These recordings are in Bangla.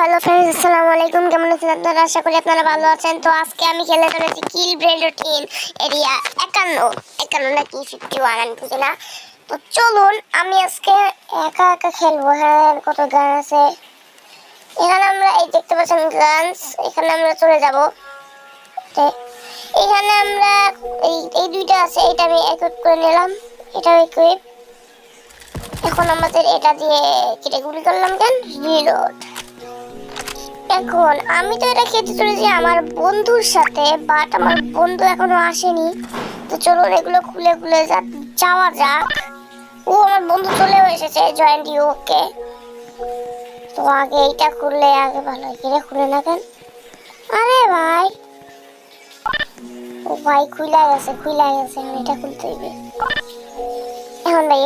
হ্যালো ফ্রেন্ডস, আসসালামু আলাইকুম। কেমন আছেন আপনারা? আশা করি আপনারা ভালো আছেন। তো আজকে আমি খেলে চলেছি কিল ব্রেড রুটিন এরিয়া 51 নাকি 51 আমি বুঝি না। তো চলুন আমি আজকে একা একা খেলবো। হ্যাঁ, কত গান আছে এখানে। আমরা এই দেখতে পাচ্ছেন গানস, এখানে আমরা চলে যাব। এখানে আমরা এই দুইটা আছে, এটা আমি ইকুইপ করে নিলাম, এটাও ইকুইপ। এখন আমাদের এটা দিয়ে কেটে গুলি করলাম, কেন রিলোড। এখন আমি তো এটা খেতে চলেছি আমার বন্ধুর সাথে, বাট আমার বন্ধু এখনো আসেনি। তো চলুন এগুলো খুলে খুলে যাওয়া যাক। ও আমার বন্ধু চলেও এসেছে, জয়েন্ট ইউকে। তো আগে এইটা খুললে আগে ভালো হয়। এটা খুলে না কেন? আরে ভাই, ও ভাই খুলে গেছে। এটা খুলতে হইবে এখন ভাই।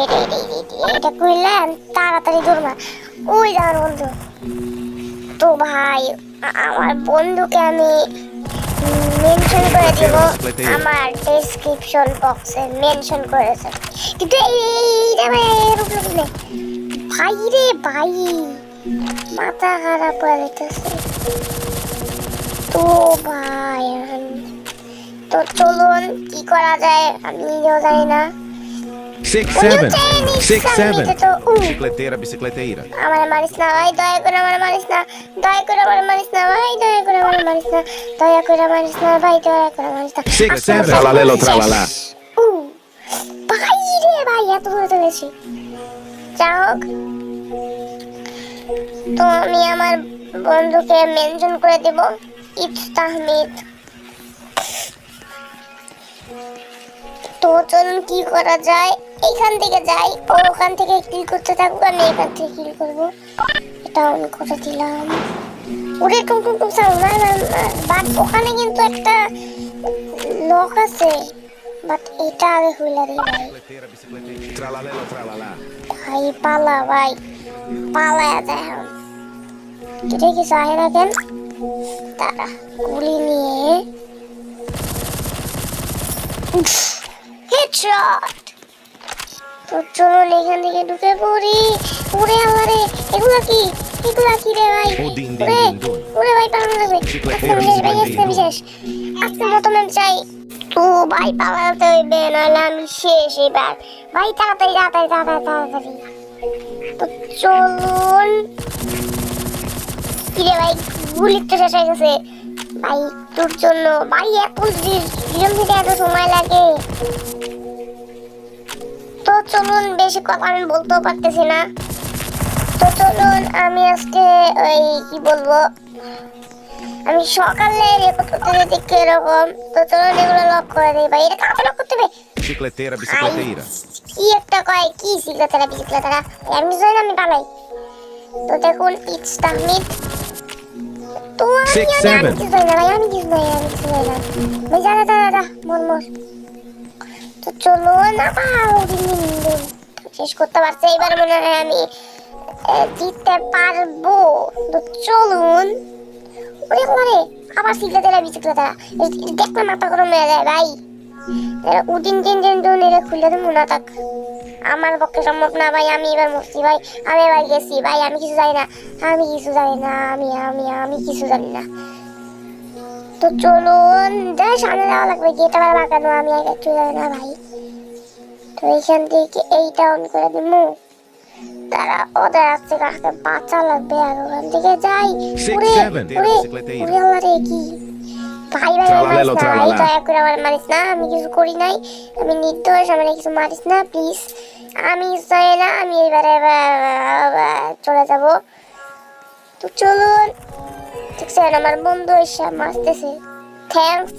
এটা খুললে তাড়াতাড়ি দৌড়। ওই যাওয়ার বন্ধু। তো ভাই আমার বন্ধুকে আমি মেনশন করে দিব আমার ডেসক্রিপশন বক্সে, মেনশন করেছে। কিন্তু এইটা ভাই ভাই রে ভাই, মাথা খারাপ করে দিতেছে। তো ভাই তো চলুন কি করা যায় আমি নিজেও জানি না। 6-7 6-7 Bicicleteira, bicicleteira. আমার মারিস না ভাই, দয়া করে আমার মারিস না, দয়া করে আমার মারিস না ভাই, দয়া করে আমার মারিস না, দয়া করে মারিস না ভাই, দয়া করে মারিস না। 6-7 Tralalelo, tralala. ভাই রে ভাই, এত দূরে চলেছি। যাই হোক, তো আমি আমার বন্ধুকে মেনশন করে দেব, ইফতাহমিদ। তো চলুন কি করা যায়, এইখান থেকে যাই, ও ওখান থেকে কিল করতে থাকবো, আমি এখান থেকে কিল করবো। এটা অন করে দিলাম। ওরে টুম টুম টুম সাউন্ড, বাট ওখানে কিন্তু একটা লক আছে, বাট এটা আগে খুলে দিই ভাই। Bicicleteira, bicicleteira. Tralalelo, tralala. ভাই পালা ভাই, পালায়া যায় এখন। এটা কিছু আহে না কেন? তারা গুলি নিয়ে হেডশট। তো চলুন এখান থেকে ঢুকে পড়ি। ওরে আমারে, এগুলা কি রে ভাই? ও দিন দিন ওরে দিন দিন। ওরে ভাই, পালানো লাগবে। আজকে বিশেষ আজকের মতো ম্যাম চাই। তো ভাই পালাতে হইবে, নাহলে আমি শেষ এবার। ভাই তাড়াতাড়ি তাড়াতাড়ি তাড়াতাড়ি তাড়াতাড়ি। তো চলুন। কিরে ভাই, গুলি তো শেষ হয়ে গেছে ভাই তোর জন্য। ভাই এত জিরম থেকে এত সময় লাগে। তো চলুন, বেশি কথা আমি বলতেও পারতেছি না। তো চলুন আমি আজকে ওই কি বলবো, আমি সকালে রেকর্ড করতে যেতে কিরকম। তো চলুন এগুলো লক করে দিই ভাই। এটা কাকে লক করতে হবে? Bicicleteira, bicicleteira. কি একটা কয়, কি বিচিক্লেতারা আমি জানি না, আমি পালাই। তো দেখুন ইফতাহমিদ। তো আমি 6-7 কিছু জানি না ভাই, আমি কিছু জানি না ভাই। যা মর। তো চলুন আবার শেষ করতে পারছি এবার, মনে হয় আমি জিততে পারবো। তো চলুন। ওরে করে আবার বিচিক্লেতারা দেখলে মাথা গরম হয়ে যায় ভাই। উদিন এরা খুলে দেবো না, থাক আমার পক্ষে সম্ভব না ভাই। আমি এবার মরছি ভাই, আমি এবার গেছি ভাই। আমি কিছু জানি না, আমি কিছু জানি না। তো চলুন যাই, সামনে যাওয়া লাগবে। গেট আবার লাগানো, আমি আগে একটু জানি না ভাই। তো এইখান থেকে এইটা অন করে দিব। তারা ওদের আসছে, কাকে বাঁচা লাগবে। আর ওখান থেকে যাই। উড়ে 6-7 আল্লাহ রে, কি ভাই Tralalelo, ভাই tralala. দয়া করে আমার মারিস না, আমি কিছু করি নাই, আমি নির্দোষ, আমার কিছু মারিস না প্লিজ। আমি চাই না, আমি এবারে চলে যাব। তো চলুন, দেখছেন আমার বন্ধু এসে মারতেছে, থ্যাঙ্কস।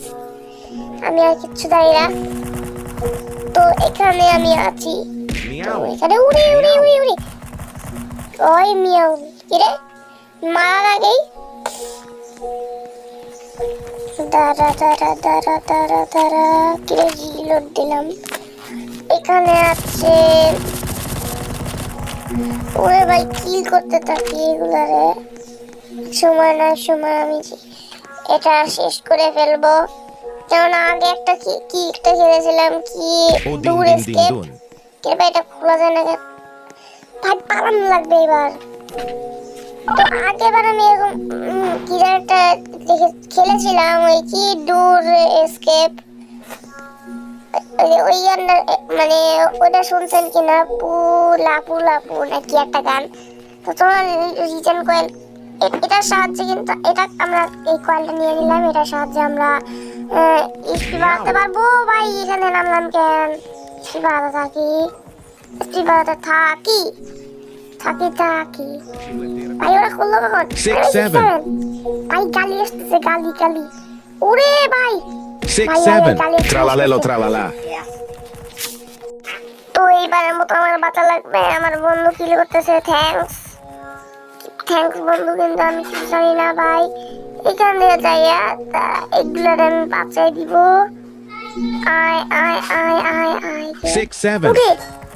আমি আর কিচ্ছু জানি না। তো এখানে আমি আছি। তো Miau. এখানে উড়ে ওই মিয়াও কিরে মারার আগেই দাঁড়া কিরে রিলোড দিলাম। এখানে আছে। ওরে ভাই কিল করতে থাকি এগুলারে, সময় আমি এটা শেষ করে ফেলবো। যেমন আগে একটা কি একটা খেলেছিলাম, কি ও দিন দূর দিন দিন এসকেপ। দিন। কে ভাই এটা খোলা যায় না? ভাই পালানো লাগবে এবার। তো আগেবার আমি এরকম কি যেন একটা খেলেছিলাম, ওই কি ডুর এসকেপ, ওই গানটা মানে ওটা শুনছেন কিনা, পুলাপু লাপু নাকি একটা গান। তো তোমার রিজেন কয়েল এটার সাহায্যে কিন্তু এটা আমরা এই কয়েলটা নিয়ে নিলাম, এটার সাহায্যে আমরা স্পিড বাড়াতে পারবো। ভাই এখানে নামলাম কেন? স্পিড বাড়াতে থাকি, স্পিড বাড়াতে থাকি থাকি থাকি। ভাই ওরা করলো কখন? 6-7 ভাই গালি আসতেছে, গালি গালি। ওরে ভাই 6-7 গালি আসতেছে। Tralalelo, tralala. তো এইবারের মতো আমার বাঁচা লাগবে। আমার বন্ধু কিল করতেছে, থ্যাঙ্কস থ্যাঙ্কস বন্ধু, কিন্তু আমি কিছু জানি না ভাই। এখান থেকে যাইয়া এগুলোর আমি বাঁচাই দিব। আয় আয় আয় আয় আয় 6-7 উড়ে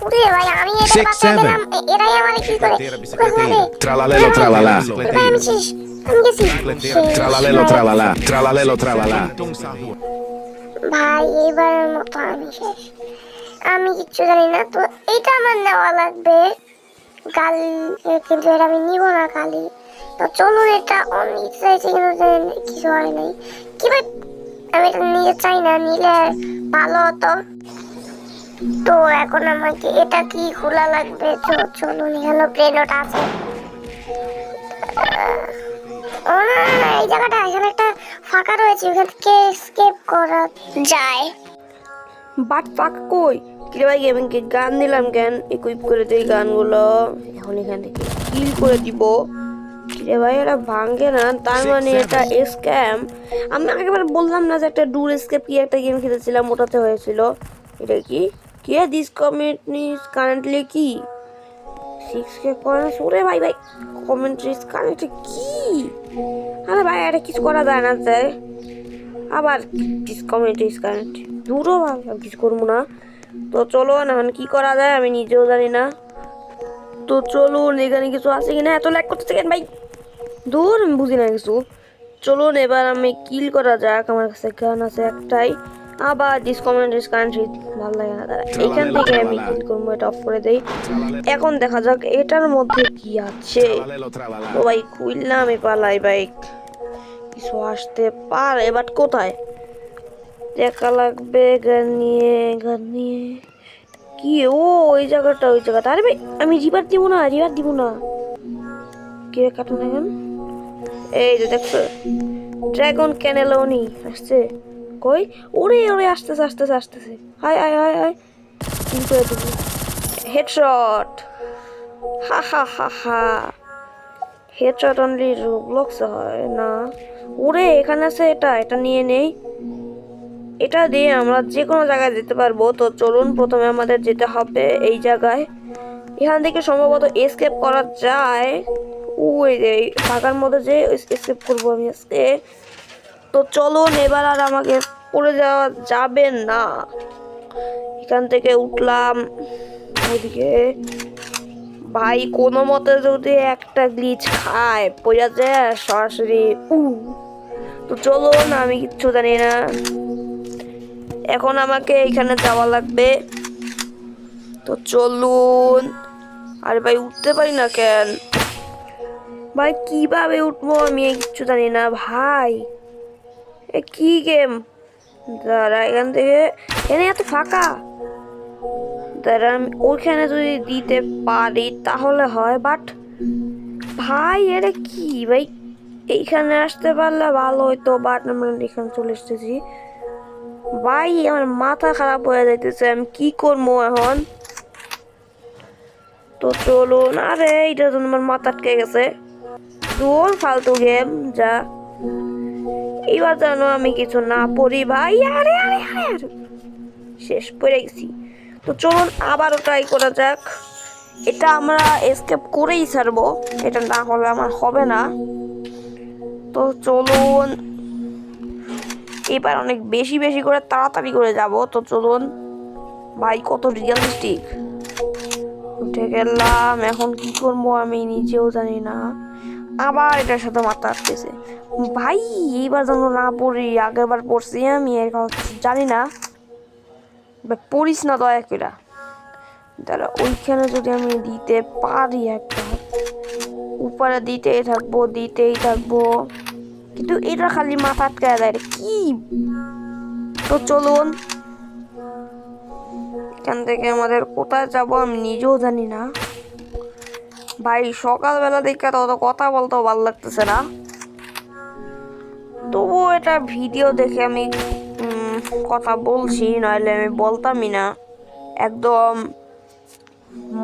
উড়ে ভাই, আমি এটা 6-7 বাঁচাই দিলাম। এরাই আমার কি করে Bicicleteira, Tralalelo, tralala. ভাই আমি শেষ, আমি গেছি Bicicleteira, tralalelo, tralala. Tralalelo, tralala. ভাই এইবারের মতো আমি শেষ, আমি কিচ্ছু জানি না। তো এটা আমার নেওয়া লাগবে গাল, কিন্তু এটা আমি নিব না গালি। তো চলুন, এটা অনেক চাইছি কিন্তু কিছু হয় নাই। কি ভাই আমি এটা নিতে চাই না, নিলে ভালো হতো। তো এখন আমাকে এটা কি খোলা লাগবে? তো চলুন, এখানে প্লেনট আছে। ও না না না, এই জায়গাটা এখানে একটা ফাঁকা রয়েছে, ওখান থেকে স্কেপ করা যায়। বাট পাক কই কিরে ভাই, গেমিংকে গান দিলাম কেন? ইকুইপ করে দেই গানগুলো, এখন এখান থেকে কিল করে দিব। কিরে ভাই এটা ভাঙে না, তার মানে এটা স্ক্যাম। আমি আগেবার বললাম না যে একটা ডুর স্কেপ কি একটা গেম খেলেছিলাম, ওটাতে হয়েছিল। এটা কি কি দিস কমেন্টনিস কারেন্টলি কি 6K কয়েন্স? ওরে ভাই ভাই কমেন্ট্রিজ কারেন্ট কি? আরে ভাই এটা কিছু করা যায় না, যায় আবার ডিসকমেন্ট্রিজ কারেন্ট দূরও ভাই, আমি কিছু করবো না। তো চলো না, এখন কি করা যায় আমি নিজেও জানি না। তো চলুন, এখানে কিছু আছে কিনা, এত ল্যাগ করতে থাকেন ভাই, দূর আমি বুঝি না কিছু। চলুন এবার আমি কিল করা যাক, আমার কাছে গান আছে একটাই। আবার ডিসকমেন্ট্রিজ কারেন্ট ভালো লাগে না, দাঁড়া এইখান থেকে আমি কিল করবো, এটা অফ করে দেই। এখন দেখা যাক এটার মধ্যে কি আছে। Tralalelo, তো tralala. ভাই খুললাম, আমি পালাই ভাই, কিছু আসতে পারে বাট কোথায় দেখা লাগবে। গান নিয়ে কি ও ওই জায়গাটা, ওই জায়গাটা। আরে ভাই আমি রিভার দিব না, রিভার দিব না। কে কাটুন এখন? এই যে দেখছো ড্রাগন ক্যানেলোনি আসছে কই? ওরে ওরে আসতেছে আসতেছে আসতেছে, হাই হাই হাই হাই, কি করে দেবো হেডশট, হা হা হা হা। হেডশট অনলি রোবলক্স হয় না। ওরে এখানে আছে, এটা এটা নিয়ে নেই, এটা দিয়ে আমরা যে কোনো জায়গায় যেতে পারবো। তো চলুন প্রথমে আমাদের যেতে হবে এই জায়গায়, এখান থেকে সম্ভবত এসকেপ করা যায়। ওই যে ফাঁকার মধ্যে যে এসকেপ করবো আমি আজকে। তো চলুন এবার আর আমাকে পড়ে যাওয়া যাবে না। এখান থেকে উঠলাম ওইদিকে, ভাই কোনো মতে যদি একটা গ্লিচ খায় পড়ে যায় সরাসরি তো চলুন, আমি কিচ্ছু জানি না। এখন আমাকে এখানে যাওয়া লাগবে, তো চলুন। আরে ভাই উঠতে পারি না কেন ভাই, কিভাবে উঠবো আমি কিচ্ছু জানি না ভাই। এ কি গেম, দাঁড়া এখান থেকে, এখানে এত ফাঁকা, দাঁড়া আমি ওইখানে যদি দিতে পারি তাহলে হয়। বাট ভাই এটা কি ভাই, এইখানে আসতে পারলে ভালো হইতো, বাট আমরা এখানে চলে এসেছি। ভাই আমার মাথা খারাপ হয়ে যাইতেছে, আমি কি করবো এখন? তো চলুন, আরে এইটার জন্য আমার মাথা আটকে গেছে, দূর ফালতু গেম যা। এবার জানো আমি কিছু না পড়ি ভাই, আরে আরে আরে আরে শেষ পড়ে গেছি। তো চলুন আবারও ট্রাই করা যাক, এটা আমরা এসকেপ করেই ছাড়বো, এটা না হলে আমার হবে না। তো চলুন এবার অনেক বেশি বেশি করে তাড়াতাড়ি করে যাব। তো চলুন ভাই, কত রিয়েলিস্টিক, উঠে গেলাম। এখন কি করবো আমি নিজেও জানি না, আবার এটার সাথে মাথা আসতেছে ভাই। এইবার যেন না পড়ি, আগেরবার পড়ছি আমি জানি না, পড়িস না দয়া করে। দাঁড়া ওইখানে যদি আমি দিতে পারি একটা, উপরে দিতেই থাকবো কিন্তু এটা খালি মাথা আটকায় দেয় রে, কি। তো চলুন এখান থেকে আমাদের কোথায় যাব আমি নিজেও জানি না ভাই। সকালবেলা দেখে তো অত কথা বলতেও ভালো লাগতেছে না, তবুও এটা ভিডিও দেখে আমি কথা বলছি, নইলে আমি বলতামই না, একদম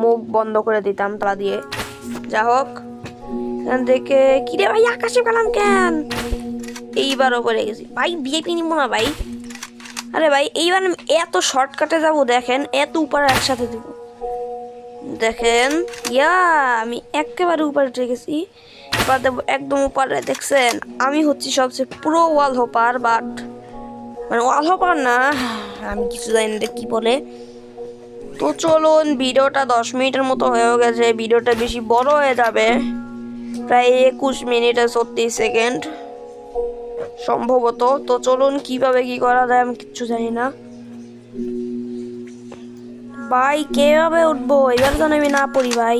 মুখ বন্ধ করে দিতাম তালা দিয়ে। যা হোক এখান থেকে কিরে ভাই আকাশে পেলাম কেন? এইবার ওপরে গেছি ভাই, ভিআইপি নিব না ভাই। আরে ভাই এইবার আমি এত শর্টকাটে যাব, দেখেন এত উপরে একসাথে দিব, দেখেন ইয়া আমি একেবারে উপরে উঠে গেছি। এবার দেবো একদম উপরে, দেখছেন আমি হচ্ছি সবচেয়ে পুরো ওয়াল হপার, বাট মানে ওয়াল হপার না, আমি কিছু জানি না কি বলে। তো চলুন ভিডিওটা 10 মিনিটের মতো হয়ে গেছে, ভিডিওটা বেশি বড় হয়ে যাবে, প্রায় 21 মিনিট আর 36 সেকেন্ড সম্ভবত। তো চলুন কিভাবে কি করা যায় আমি কিচ্ছু জানি না ভাই। কিভাবে উঠবো এবার যেন আমি না পড়ি ভাই,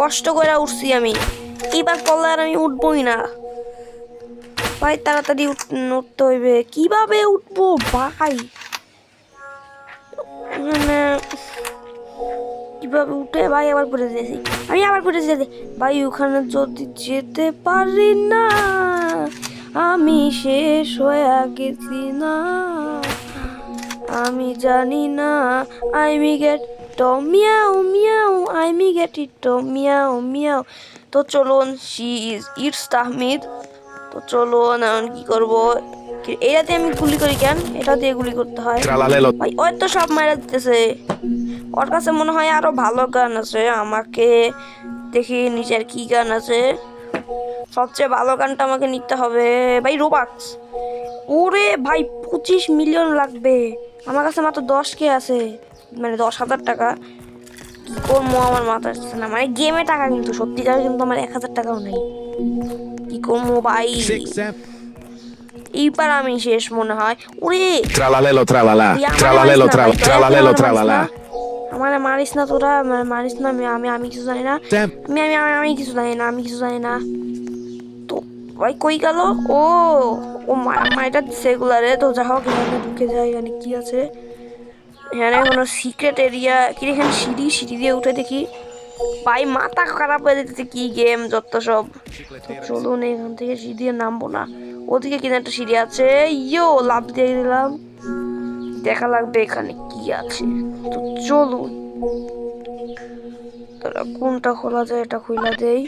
কষ্ট করে উঠছি আমি, এবার পড়লে আর আমি উঠবোই না ভাই, তাড়াতাড়ি উঠতে হইবে। কিভাবে উঠবো ভাই, মানে কিভাবে উঠে ভাই, আবার পড়ে যেতেছি আমি, আবার পড়ে যেতে ভাই। ওখানে যদি যেতে পারি না আমি শেষ হয়ে গেছি না, আমি জানি না। আমি গেট টো মিয়াও মিয়াও, আমি get it to meow meow. তো চলুন ইটস তাহমিদ। তো চলুন এখন কি করবো, এটাতে আমি গুলি করি কেন? এটা দিয়ে গুলি করতে হয় Tralalelo. ভাই। ওই তো সব মারা দিতেছে, ওর কাছে মনে হয় আরো ভালো গান আছে, আমাকে দেখি নিচের কি গান আছে। সবচেয়ে ভালো গানটা আমাকে নিতে হবে ভাই, রোবাক্স। ওরে ভাই 25 মিলিয়ন লাগবে, আমার কাছে মাত্র 10K আছে, মানে 10,000 টাকা। কি করবো আমার মাথা আসছে না, মানে গেমে টাকা কিন্তু সত্যিকার কিন্তু আমার 1,000 টাকাও নেই, কি করবো ভাই। 6 7 এইবার আমি শেষ মনে হয়। ওরে Tralalelo tralala. তুই আমারে Tralalelo মারিস না ভাই, tralala. তোরা Tralalelo আমারে মারিস না। tralala. আমারে মারিস না তোরা, মারিস না, আমি কিছু জানি না, 7 আমি কিছু জানি না, আমি কিছু জানি না। তো ভাই কই গেল? ও ও মাইটা সেগুলারে। তো যা হোক এখানে ঢুকে যাই, এখানে কি আছে, এখানে কোনো সিক্রেট এরিয়া কি, এখানে সিঁড়ি দিয়ে উঠে দেখি ভাই, মাথা খারাপ হয়ে যেতেছে, কি গেম যত সব। তো চলুন এখান থেকে সিঁড়ি দিয়ে নামবো না, ওদিকে কিনা একটা সিঁড়ি আছে, ইয়ো লাফ দিয়ে দিলাম, দেখা লাগবে এখানে কি আছে। তো চলুন তোরা কোনটা খোলা যায় এটা খুইলা দেই।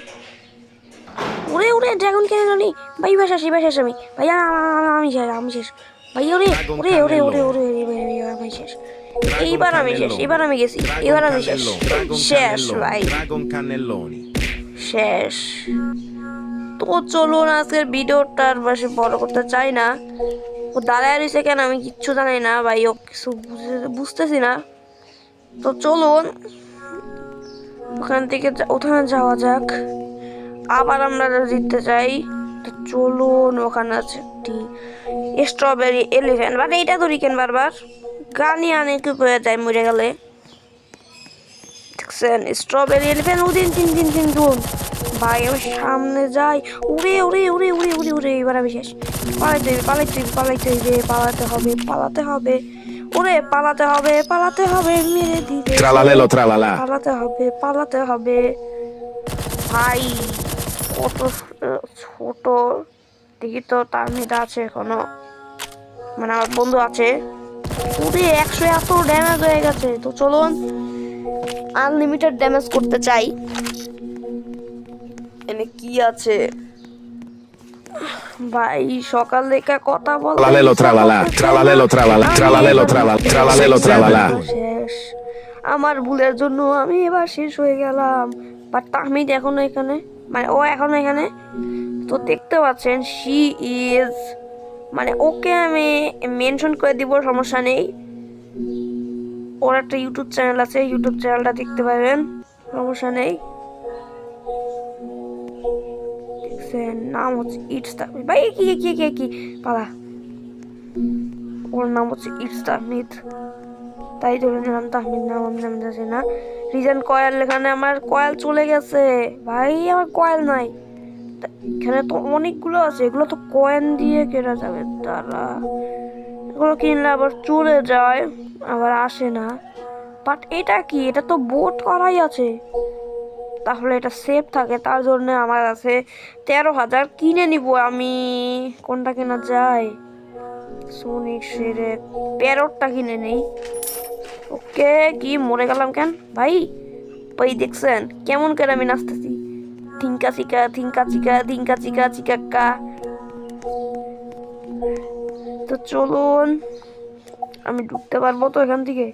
ওরে ওরে ড্রাগন কেন জানি ভাই, বাসাস আমি ভাই, আমি শেষ ভাই। ওরে ওরে ওরে ওরে ওরে আমি শেষ, এইবার আমি শেষ, এবার আমি গেছি, এবার আমি শেষ, শেষ ভাই Dragon cannelloni. শেষ। তো চলুন আজকের ভিডিওটা আর বেশি বড় করতে চাই না, ও দাঁড়ায় রয়েছে কেন আমি কিচ্ছু জানি না ভাই, ও কিছু বুঝতেছি না। তো চলুন ওখান থেকে ওখানে যাওয়া যাক, আবার আমরা জিততে চাই। তো চলুন ওখানে আছে একটি স্ট্রবেরি এলিফ্যান্ট, বাট এইটা ধরি কেন বারবার, গানি আনে কি হয়ে যায় মরে গেলে। দেখছেন স্ট্রবেরি এলিফ্যান্ট, উদিন তিন দুন ভাই, আমি সামনে যাই। উড়ে উড়ে উড়ে উড়ে উড়ে উড়ে এবার আমি শেষ, পালাইতে হবে ওরে পালাতে হবে মেরে দিতে, Tralalelo tralala. পালাতে হবে ভাই। কত ছোট দেখি তো, তার মেয়েটা আছে এখনো, মানে আমার বন্ধু আছে। ওরে 100 এত ড্যামেজ হয়ে গেছে। তো চলুন আনলিমিটেড ড্যামেজ করতে চাই। এনে কি আছে ভাই, সকাল থেকে কথা বলতে Tralalelo tralala. Tralalelo tralala. Tralalelo tralala. Tralalelo tralala. শেষ, আমার ভুলের জন্য আমি এবার শেষ হয়ে গেলাম। বাট তাহমিদ এখনো এখানে, মানে ও এখনো এখানে। তো দেখতে পাচ্ছেন শি ইজ, মানে ওকে আমি মেনশন করে দিব, সমস্যা নেই। ওর একটা ইউটিউব চ্যানেল আছে, ইউটিউব চ্যানেলটা দেখতে পাবেন, সমস্যা নেই। দেখছেন নাম হচ্ছে ইটস তাহমিদ ভাই, কি পালা, ওর নাম হচ্ছে ইটস তাহমিদ। তাই ধরে নিলাম তাহমিদ নাম আমি নাম যাচ্ছে না। রিজেন কয়েল, এখানে আমার কয়েল চলে গেছে ভাই, আমার কয়েল নাই। এখানে তো অনেকগুলো আছে, এগুলো তো কয়েন দিয়ে কেনা যাবে, তারা এগুলো কিনলে আবার চলে যায়, আবার আসে না। বাট এটা কি, এটা তো বোট করাই আছে, তাহলে এটা সেফ থাকে, তার জন্য আমার কাছে 13,000 কিনে নিব আমি। কোনটা কেনা যায়? সোনিক সেরে প্যারটটা কিনে নেই। ওকে, কি মরে গেলাম কেন ভাই? ভাই দেখছেন কেমন করে আমি নাচতেছি, থিঙ্কা চিকা থিঙ্কা চিকা থিঙ্কা চিকা চিকাক্কা। তো চলুন, আমি ঢুকতে পারবো তো এখান থেকে?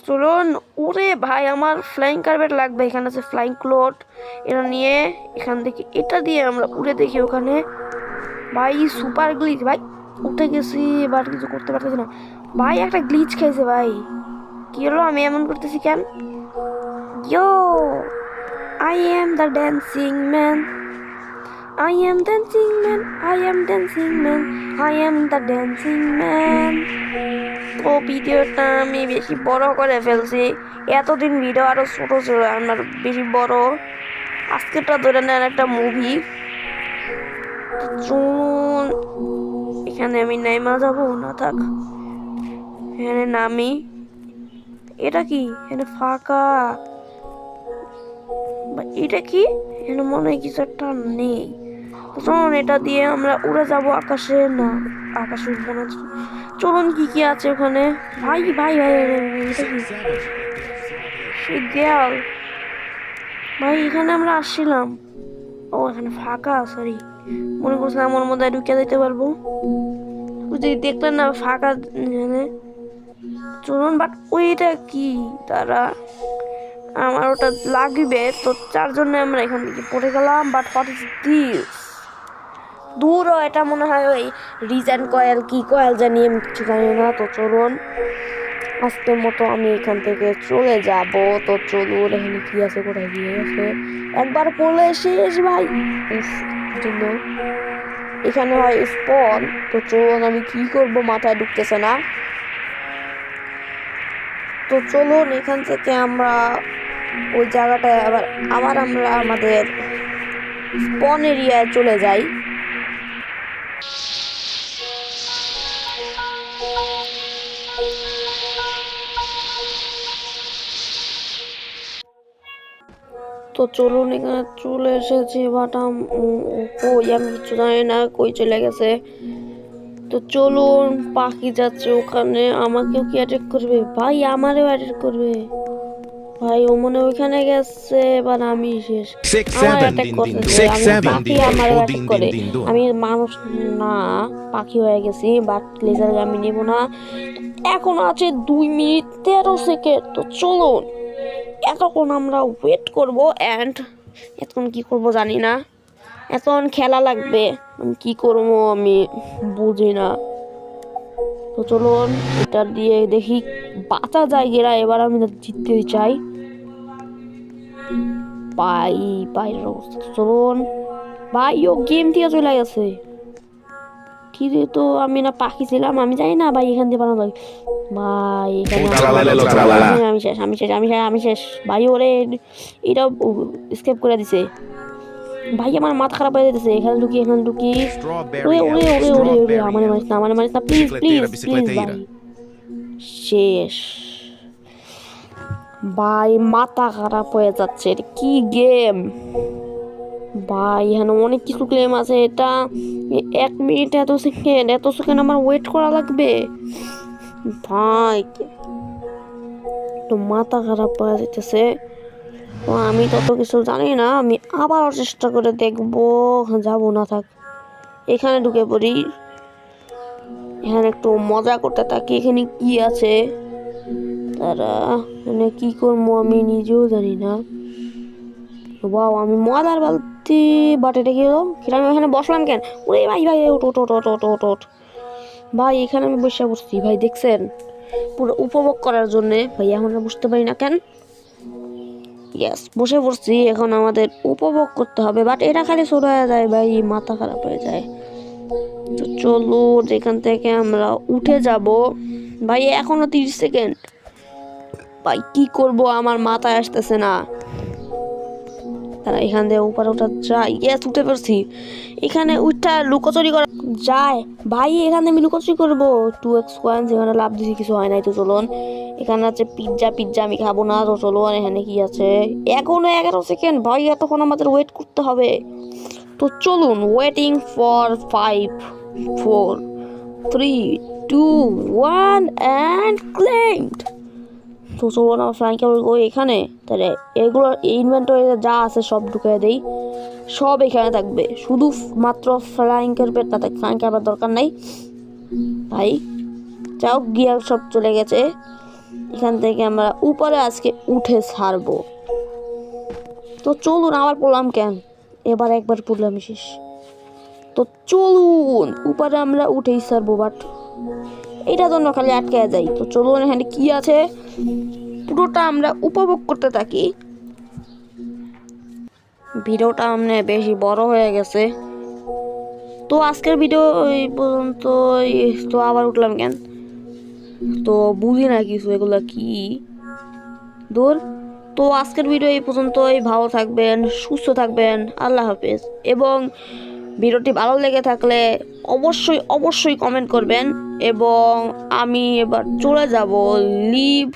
চলুন। ওরে ভাই, আমার ফ্লাইং কার্পেট লাগবে, এখানে আছে ফ্লাইং ক্লোথ, এটা নিয়ে এখান থেকে এটা দিয়ে আমরা উড়ে দেখি ওখানে। ভাই সুপার গ্লিচ ভাই, উঠে গেছি, বাট কিছু করতে পারতেছি না ভাই, একটা গ্লিচ খাইছে ভাই। কি হলো, আমি এমন করতেছি কেন? Yo, I am the dancing man, I am dancing man, I am dancing man, I am the dancing man. তো ভিডিওটা আমি বেশি বড় করে ফেলছি, এতদিন ভিডিও আরো ছোট ছিল, আমার বেশি বড়। আজকেরটা ধরে নেন একটা মুভি। চলুন, এখানে আমি নাইমা যাবো না, থাক এখানে নামি। এটা কি, এখানে ফাঁকা, এটা কি, এখানে মনে হয় কিছু একটা নেই। চলুন, এটা দিয়ে আমরা উড়ে যাব আকাশে, না আকাশে উঠবো না। চলুন, কি কি আছে ওখানে? ভাই ভাই ভাই, এটা কি? সেই দেয়াল ভাই, এখানে আমরা আসছিলাম। ও এখানে ফাঁকা, সরি, মনে করছিলাম ওর মধ্যে ঢুকে যেতে পারবো, বুঝলি, দেখলেন না ফাঁকা এখানে। চলুন, বাট ওইটা কি, তারা আমার ওটা লাগবে তো, তার জন্য আমরা এখান থেকে পড়ে গেলাম। But what is this? দূরও, এটা মনে হয় ওই রিজেন কয়েল, কি কয়েল জানি, আমি কিছু জানি না। তো চলুন, আজকের মতো আমি এখান থেকে চলে যাব। তো চলুন, এখানে কি আছে, কোথায় গিয়ে আছে, একবার পড়লে শেষ ভাই। জন্য এখানে হয় স্পন। তো চলুন, আমি কি করব মাথায় ঢুকতেছে না। তো চলুন, এখান থেকে আমরা ওই জায়গাটায় আবার আমরা আমাদের স্পন এরিয়ায় চলে যাই। তো চলুন, এখানে চলে এসেছি, বাট কই আমি কিছু জানি না, কই চলে গেছে। তো চলুন, পাখি যাচ্ছে ওখানে, আমাকেও কি অ্যাটাক করবে ভাই? আমারও অ্যাটাক করবে ভাই, ও মনে ওইখানে গেছে, এবার আমি শেষ। 6 আমার 7 অ্যাটাক করতেছে, 6 আমি 7 পাখি আমার অ্যাটাক করে, আমি মানুষ না পাখি হয়ে গেছি। বাট লেজার আমি নেব না। এখন আছে 2 মিনিট 13 সেকেন্ড। তো চলুন, এতক্ষণ আমরা ওয়েট করব, অ্যান্ড এতক্ষণ কি করব জানি না, এতক্ষণ খেলা লাগবে, আমি কি করবো আমি বুঝি না। তো চলুন, এটা দিয়ে দেখি বাঁচা যায় কিনা, এবার আমি জিততে চাই। বাইরের অবস্থা। চলুন ভাই, ও গেম দিয়ে চলে গেছে, কি রে, তো আমি না পাখি ছিলাম, আমি জানি না ভাই, এখান দিয়ে বানানো ভাই, এখানে আমি শেষ, আমি শেষ, আমি শেষ, আমি শেষ ভাই। ওরে এটা স্কেপ করে দিছে ভাই, আমার মাথা খারাপ হয়ে যেতেছে। এখানে ঢুকি, এখানে ঢুকি, ওরে ওরে ওরে ওরে ওরে, আমার মারিস না, আমার মারিস না, প্লিজ প্লিজ প্লিজ ভাই। শেষ ভাই, মাথা খারাপ হয়ে যাচ্ছে, এটা কি গেম ভাই? এখানে অনেক কিছু ক্লেম আছে, এটা 1 মিনিট এত সেকেন্ড আমার ওয়েট করা লাগবে ভাই, তো মাথা খারাপ হয়ে যেতেছে। তো আমি তত কিছু জানি না, আমি আবারও চেষ্টা করে দেখবো, যাবো না, থাক এখানে ঢুকে পড়ি, এখানে একটু মজা করতে থাকি। এখানে কি আছে, তারা মানে কি করবো আমি নিজেও জানি না। বাও, আমি মজার বালতি, বাট এটা কি হলো, আমি এখানে বসলাম কেন? ওরে ভাই ভাই, ওট ওট ওট ওট ওট ওট ভাই, এখানে আমি বসে বসছি ভাই, দেখছেন, পুরো উপভোগ করার জন্য ভাই। এখন বুঝতে পারি না কেন, ইয়েস বসে পড়ছি, এখন আমাদের উপভোগ করতে হবে। বাট এটা খালি শুরু হয়ে যায় ভাই, মাথা খারাপ হয়ে যায়। তো চলো, এখান থেকে আমরা উঠে যাব ভাই, এখনো 30 সেকেন্ড ভাই কি করব আমার মাথায় আসতেছে না। তারা এখান দিয়ে উপরে ওঠা যায়। ইয়েস, উঠে পড়ছি। এখানে উঠটা লুকোচুরি করা যায় ভাই। এখানে আমি লুকোচুরি করবো। 2x কয়েন, এখানে লাভ দিছি, কিছু হয় নাই। তো চলুন, এখানে আছে পিৎজা আমি খাবো না। তো চলুন, এখানে কি আছে? এখনো 11 সেকেন্ড ভাই, এতক্ষণ আমাদের ওয়েট করতে হবে। তো চলুন, ওয়েটিং ফর 5 4 3 2 1 অ্যান্ড ক্লেইমড। তো চলুন, আমার ফ্লাইং ক্যামেরা ওই এখানে। তাহলে এগুলো ইনভেন্টরি যা আছে সব ঢুকিয়ে দেই, সব এখানে থাকবে। শুধু মাত্র ফ্লাইং কার্পেটটা থাকবে, ফ্লাইং কার্পেট দরকার নাই ভাই। যাও, গিয়ার সব চলে গেছে। এখান থেকে আমরা উপরে আজকে উঠে ছাড়বো। তো চলুন, আবার পড়লাম কেন? এবার একবার পড়লাম শেষ। তো চলুন, উপরে আমরা উঠেই ছাড়বো, বাট এটা জন্য খালি আটকে যাই। তো চলুন, এখানে কি আছে পুরোটা আমরা উপভোগ করতে থাকি। ভিডিওটা মানে বেশি বড় হয়ে গেছে। তো আজকের ভিডিও এই পর্যন্ত। তো আবার উঠলাম কেন? তো বুঝি না কিছু, এগুলা কি দূর। তো আজকের ভিডিও এই পর্যন্তই। ভালো থাকবেন, সুস্থ থাকবেন, আল্লাহ হাফেজ। এবং ভিডিওটি ভালো লেগে থাকলে অবশ্যই কমেন্ট করবেন। এবং আমি এবার চলে যাব লিভ